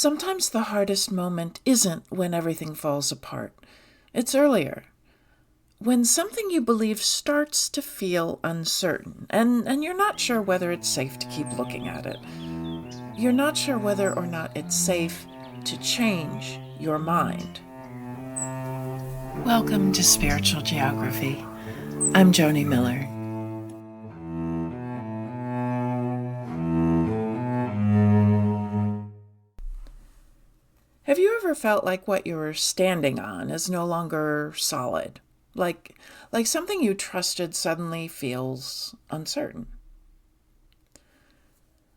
Sometimes the hardest moment isn't when everything falls apart. It's earlier, when something you believe starts to feel uncertain, and you're not sure whether it's safe to keep looking at it. You're not sure whether or not it's safe to change your mind. Welcome to Spiritual Geography. I'm Joni Miller. Have you ever felt like what you're standing on is no longer solid? Like something you trusted suddenly feels uncertain?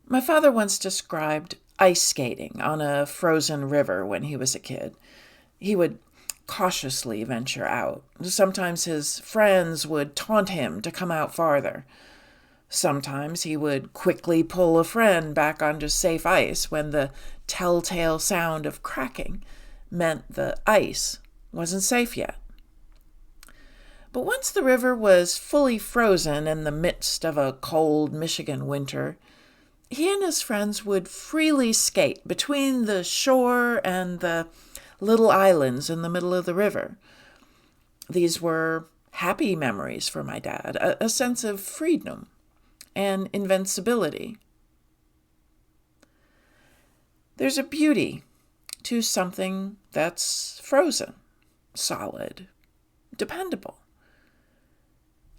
My father once described ice skating on a frozen river when he was a kid. He would cautiously venture out. Sometimes his friends would taunt him to come out farther. Sometimes he would quickly pull a friend back onto safe ice when the telltale sound of cracking meant the ice wasn't safe yet. But once the river was fully frozen in the midst of a cold Michigan winter, he and his friends would freely skate between the shore and the little islands in the middle of the river. These were happy memories for my dad, a sense of freedom and invincibility. There's a beauty to something that's frozen, solid, dependable.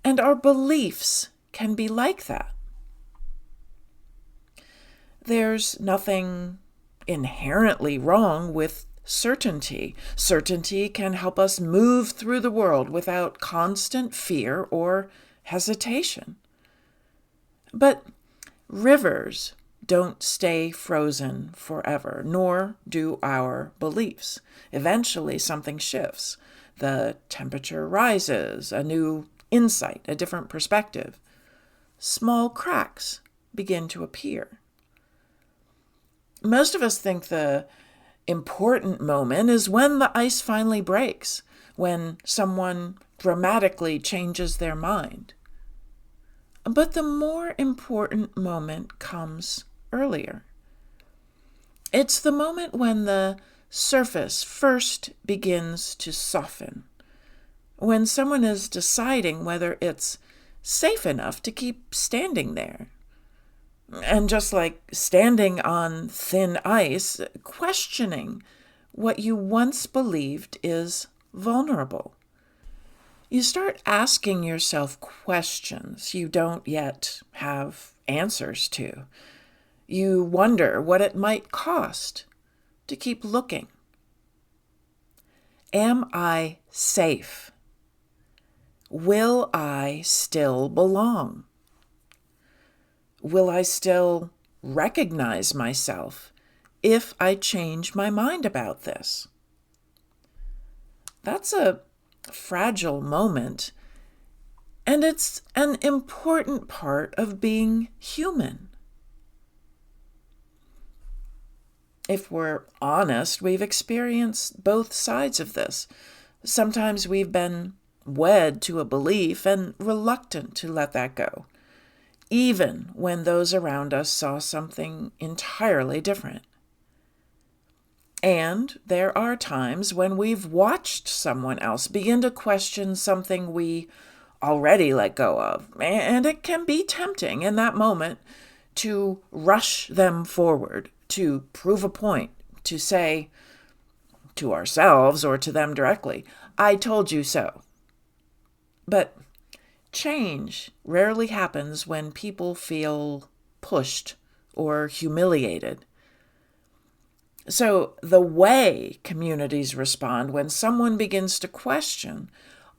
And our beliefs can be like that. There's nothing inherently wrong with certainty. Certainty can help us move through the world without constant fear or hesitation. But rivers don't stay frozen forever, nor do our beliefs. Eventually, something shifts. The temperature rises, a new insight, a different perspective. Small cracks begin to appear. Most of us think the important moment is when the ice finally breaks, when someone dramatically changes their mind. But the more important moment comes earlier. It's the moment when the surface first begins to soften, when someone is deciding whether it's safe enough to keep standing there. And just like standing on thin ice, questioning what you once believed is vulnerable. You start asking yourself questions you don't yet have answers to. You wonder what it might cost to keep looking. Am I safe? Will I still belong? Will I still recognize myself if I change my mind about this? That's a fragile moment, and it's an important part of being human. If we're honest, we've experienced both sides of this. Sometimes we've been wed to a belief and reluctant to let that go, even when those around us saw something entirely different. And there are times when we've watched someone else begin to question something we already let go of, and it can be tempting in that moment to rush them forward, to prove a point, to say to ourselves or to them directly, "I told you so." But change rarely happens when people feel pushed or humiliated. So the way communities respond when someone begins to question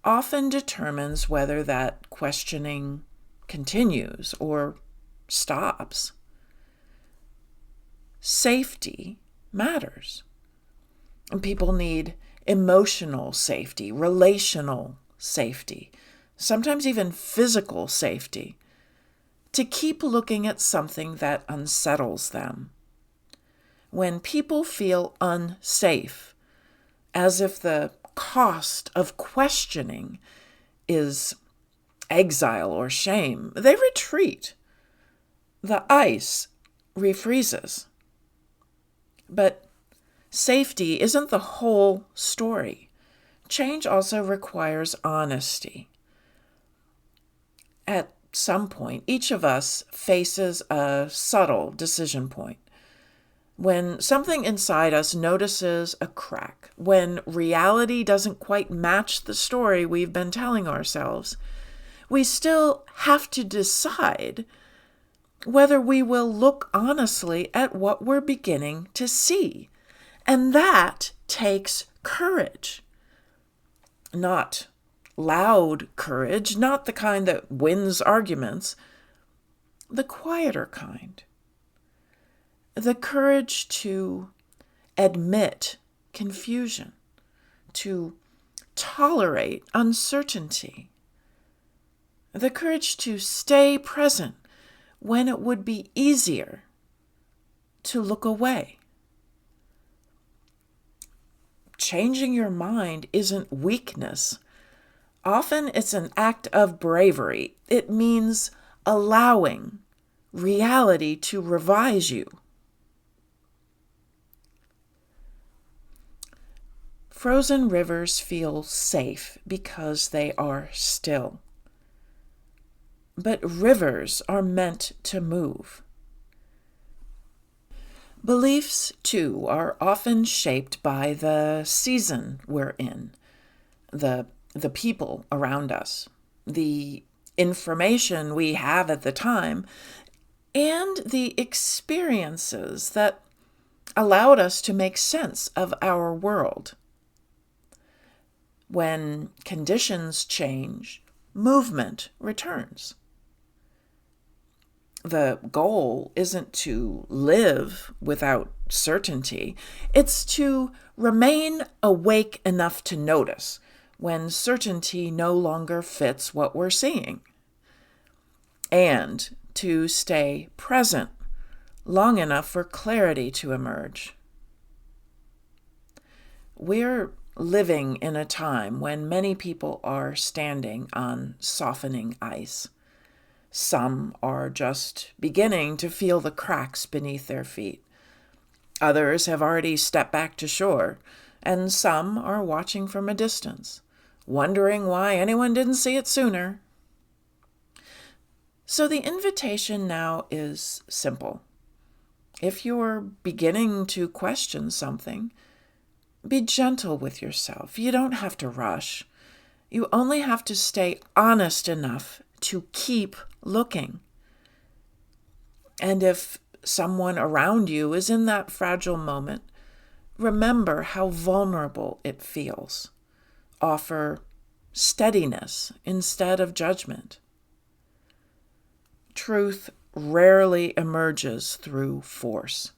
often determines whether that questioning continues or stops. Safety matters. And people need emotional safety, relational safety, sometimes even physical safety, to keep looking at something that unsettles them. When people feel unsafe, as if the cost of questioning is exile or shame, they retreat. The ice refreezes. But Safety isn't the whole story. Change also requires honesty. At some point, each of us faces a subtle decision point. When something inside us notices a crack, when reality doesn't quite match the story we've been telling ourselves, we still have to decide whether we will look honestly at what we're beginning to see. And that takes courage. Not loud courage, not the kind that wins arguments, the quieter kind. The courage to admit confusion, to tolerate uncertainty. The courage to stay present when it would be easier to look away. Changing your mind isn't weakness. Often it's an act of bravery. It means allowing reality to revise you. Frozen rivers feel safe because they are still. But rivers are meant to move. Beliefs, too, are often shaped by the season we're in, the people around us, the information we have at the time, and the experiences that allowed us to make sense of our world. When conditions change, movement returns. The goal isn't to live without certainty. It's to remain awake enough to notice when certainty no longer fits what we're seeing, and to stay present long enough for clarity to emerge. We're living in a time when many people are standing on softening ice. Some are just beginning to feel the cracks beneath their feet. Others have already stepped back to shore, and some are watching from a distance, wondering why anyone didn't see it sooner. So the invitation now is simple. If you're beginning to question something, be gentle with yourself. You don't have to rush. You only have to stay honest enough to keep looking. And if someone around you is in that fragile moment, remember how vulnerable it feels. Offer steadiness instead of judgment. Truth rarely emerges through force.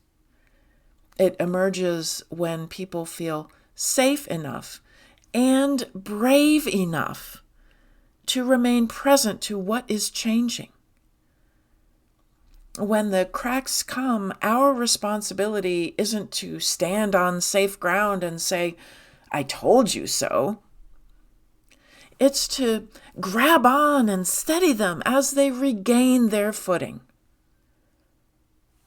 It emerges when people feel safe enough and brave enough to remain present to what is changing. When the cracks come, our responsibility isn't to stand on safe ground and say, "I told you so." It's to grab on and steady them as they regain their footing.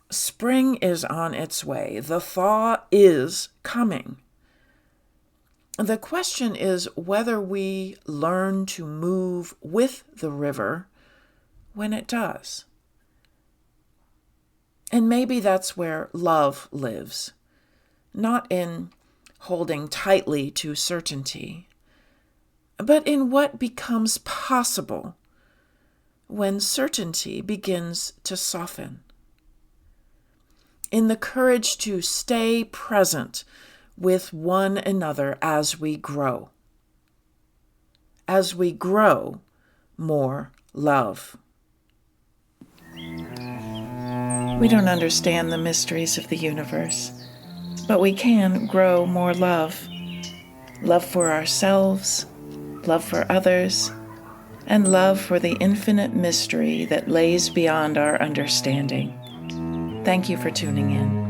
Spring is on its way. The thaw is coming. The question is whether we learn to move with the river when it does. And maybe that's where love lives, not in holding tightly to certainty, but in what becomes possible when certainty begins to soften. In the courage to stay present with one another as we grow. As we grow more love. We don't understand the mysteries of the universe, but we can grow more love. Love for ourselves, love for others, and love for the infinite mystery that lays beyond our understanding. Thank you for tuning in.